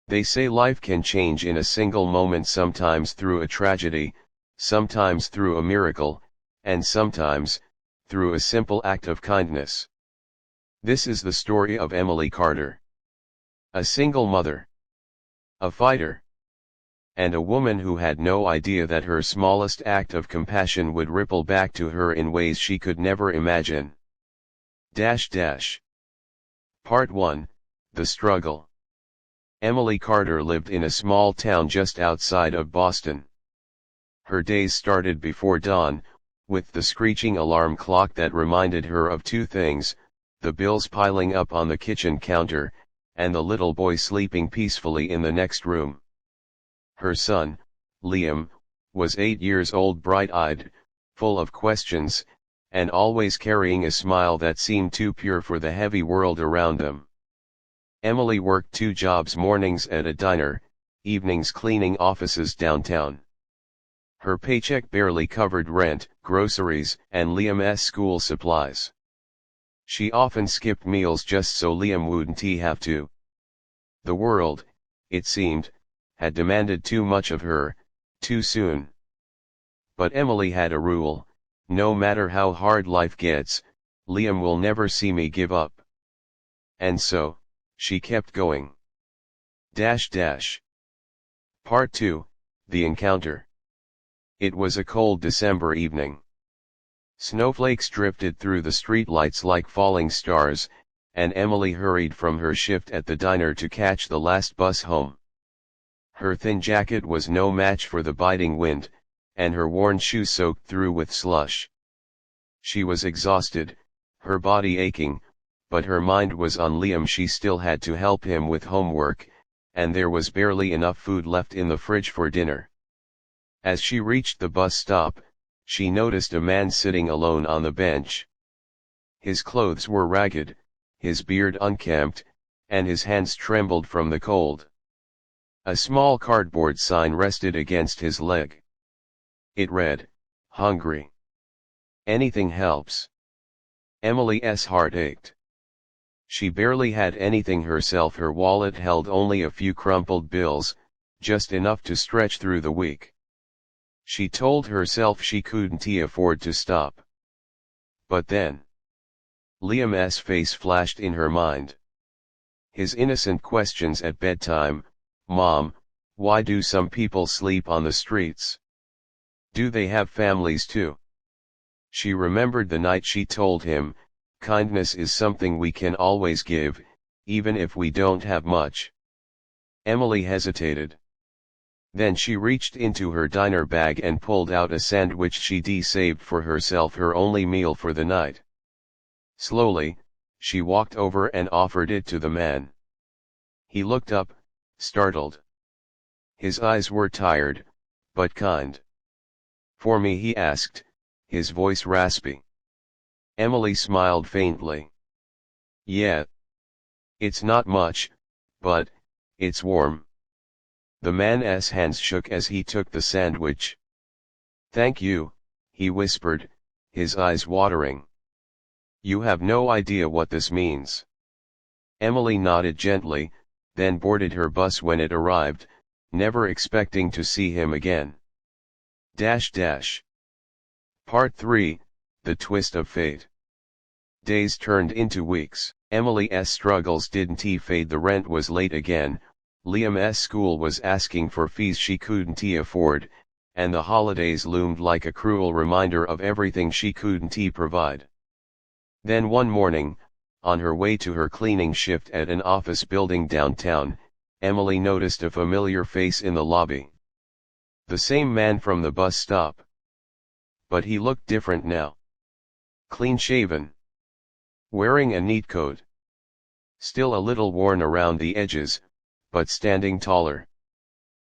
They say life can change in a single moment, sometimes through a tragedy, sometimes through a miracle, and sometimes through a simple act of kindness. This is the story of Emily Carter. A single mother, a fighter, and a woman who had no idea that her smallest act of compassion would ripple back to her in ways she could never imagine. Part 1, The Struggle. Emily Carter lived in a small town just outside of Boston. Her days started before dawn, with the screeching alarm clock that reminded her of two things: the bills piling up on the kitchen counter, and the little boy sleeping peacefully in the next room. Her son, Liam, was 8 years old, bright-eyed, full of questions, and always carrying a smile that seemed too pure for the heavy world around them. Emily worked 2 jobs: mornings at a diner, evenings cleaning offices downtown. Her paycheck barely covered rent, groceries, and Liam's school supplies. She often skipped meals just so Liam wouldn't have to. The world, it seemed, had demanded too much of her, too soon. But Emily had a rule: no matter how hard life gets, Liam will never see me give up. And so, she kept going. Part 2, The Encounter. It was a cold December evening. Snowflakes drifted through the streetlights like falling stars, and Emily hurried from her shift at the diner to catch the last bus home. Her thin jacket was no match for the biting wind, and her worn shoes soaked through with slush. She was exhausted, her body aching, but her mind was on Liam. She still had to help him with homework, and there was barely enough food left in the fridge for dinner. As she reached the bus stop, she noticed a man sitting alone on the bench. His clothes were ragged, his beard unkempt, and his hands trembled from the cold. A small cardboard sign rested against his leg. It read, "Hungry? Anything helps." Emily's heart ached. She barely had anything herself. Her wallet held only a few crumpled bills, just enough to stretch through the week. She told herself she couldn't afford to stop. But then, Liam's face flashed in her mind. His innocent questions at bedtime: "Mom, why do some people sleep on the streets? Do they have families too?" She remembered the night she told him, "Kindness is something we can always give, even if we don't have much." Emily hesitated. Then she reached into her diner bag and pulled out a sandwich she'd saved for herself, her only meal for the night. Slowly, she walked over and offered it to the man. He looked up, startled. His eyes were tired, but kind. "For me?" he asked, his voice raspy. Emily smiled faintly. "Yeah. It's not much, but it's warm." The man's hands shook as he took the sandwich. "Thank you," he whispered, his eyes watering. "You have no idea what this means." Emily nodded gently, then boarded her bus when it arrived, never expecting to see him again. Part 3, The Twist of Fate. Days turned into weeks. Emily's struggles didn't fade. The rent was late again, Liam's school was asking for fees she couldn't afford, and the holidays loomed like a cruel reminder of everything she couldn't provide. Then one morning, on her way to her cleaning shift at an office building downtown, Emily noticed a familiar face in the lobby. The same man from the bus stop. But he looked different now. Clean-shaven. Wearing a neat coat. Still a little worn around the edges, but standing taller.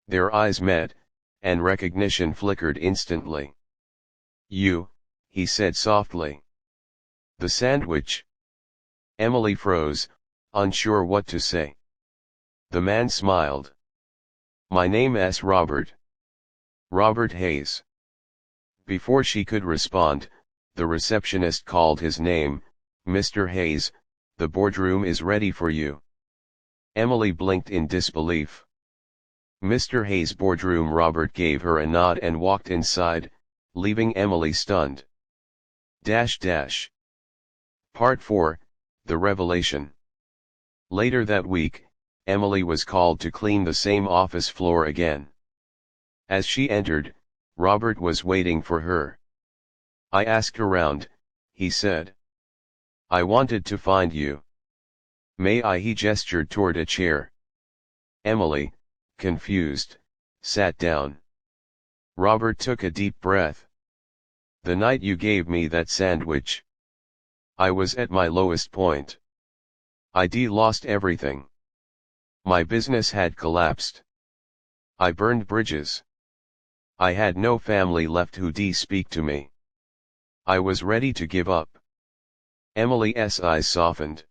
Their eyes met, and recognition flickered instantly. "You," he said softly. "The sandwich?" Emily froze, unsure what to say. The man smiled. "My name's Robert. Robert Hayes." Before she could respond, the receptionist called his name. "Mr. Hayes, the boardroom is ready for you." Emily blinked in disbelief. Mr. Hayes' boardroom. Robert gave her a nod and walked inside, leaving Emily stunned. Part 4, The Revelation. Later that week, Emily was called to clean the same office floor again. As she entered, Robert was waiting for her. "I asked around," he said. "I wanted to find you. May I?" He gestured toward a chair. Emily, confused, sat down. Robert took a deep breath. "The night you gave me that sandwich. I was at my lowest point. I'd lost everything. My business had collapsed. I burned bridges. I had no family left who'd speak to me. I was ready to give up." Emily's eyes softened.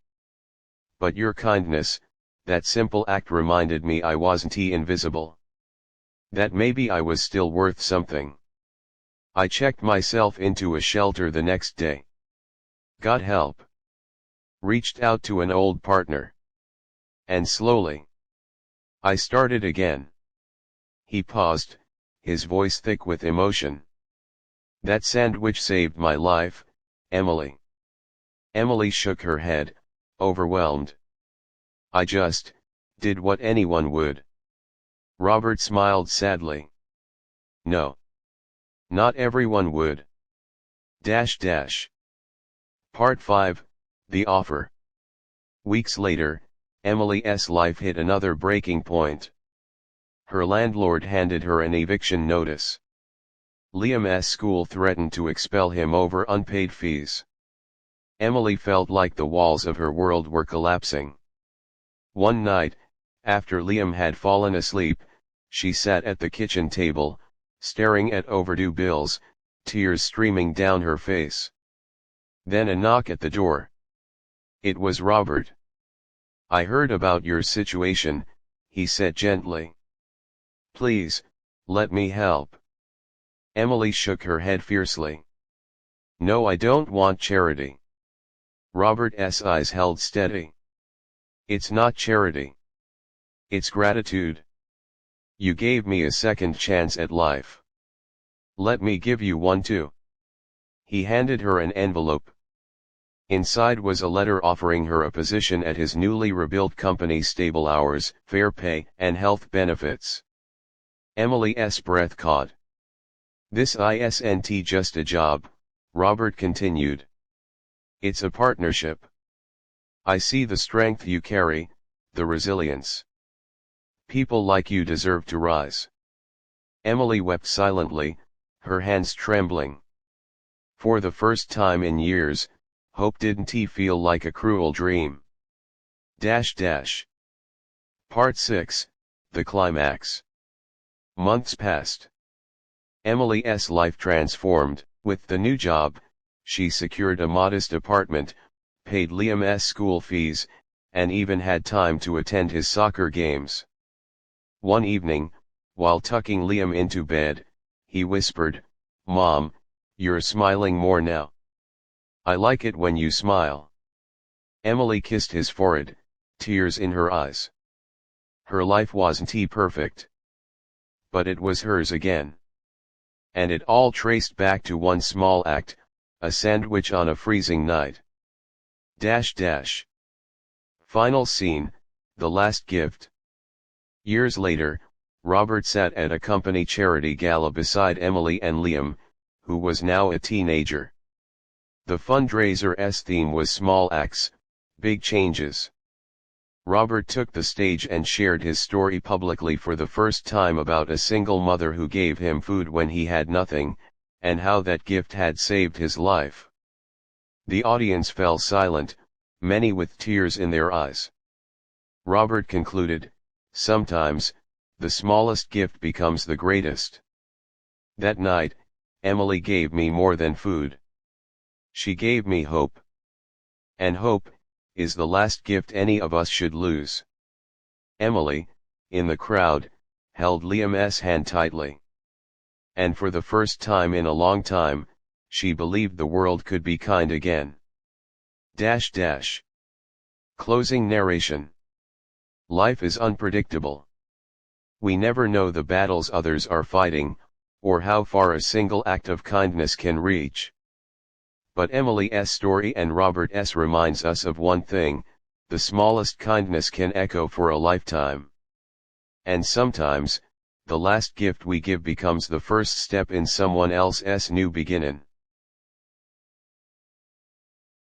"But your kindness, that simple act reminded me I wasn't invisible. That maybe I was still worth something. I checked myself into a shelter the next day. Got help. Reached out to an old partner. And slowly, I started again." He paused, his voice thick with emotion. "That sandwich saved my life, Emily." Emily shook her head, overwhelmed. "I just did what anyone would." Robert smiled sadly. "No. Not everyone would." Part 5, The Offer. Weeks later, Emily's life hit another breaking point. Her landlord handed her an eviction notice. Liam's school threatened to expel him over unpaid fees. Emily felt like the walls of her world were collapsing. One night, after Liam had fallen asleep, she sat at the kitchen table, staring at overdue bills, tears streaming down her face. Then a knock at the door. It was Robert. "I heard about your situation," he said gently. "Please, let me help." Emily shook her head fiercely. "No, I don't want charity." Robert's eyes held steady. "It's not charity. It's gratitude. You gave me a second chance at life. Let me give you one too." He handed her an envelope. Inside was a letter offering her a position at his newly rebuilt company, stable hours, fair pay, and health benefits. Emily's breath caught. "This isn't just a job," Robert continued. "It's a partnership. I see the strength you carry, the resilience. People like you deserve to rise." Emily wept silently, her hands trembling. For the first time in years, hope didn't feel like a cruel dream. Part 6, The Climax. Months passed. Emily's life transformed. With the new job, she secured a modest apartment, paid Liam's school fees, and even had time to attend his soccer games. One evening, while tucking Liam into bed, he whispered, "Mom, you're smiling more now. I like it when you smile." Emily kissed his forehead, tears in her eyes. Her life wasn't perfect. But it was hers again. And it all traced back to one small act, a sandwich on a freezing night. Final scene, the last gift. Years later, Robert sat at a company charity gala beside Emily and Liam, who was now a teenager. The fundraiser's theme was small acts, big changes. Robert took the stage and shared his story publicly for the first time about a single mother who gave him food when he had nothing, and how that gift had saved his life. The audience fell silent, many with tears in their eyes. Robert concluded, "Sometimes, the smallest gift becomes the greatest." That night, Emily gave me more than food. She gave me hope. And hope is the last gift any of us should lose. Emily, in the crowd, held Liam's hand tightly. And for the first time in a long time, she believed the world could be kind again. Closing narration. Life is unpredictable. We never know the battles others are fighting, or how far a single act of kindness can reach. But Emily's story and Robert's reminds us of one thing: the smallest kindness can echo for a lifetime. And sometimes, the last gift we give becomes the first step in someone else's new beginning.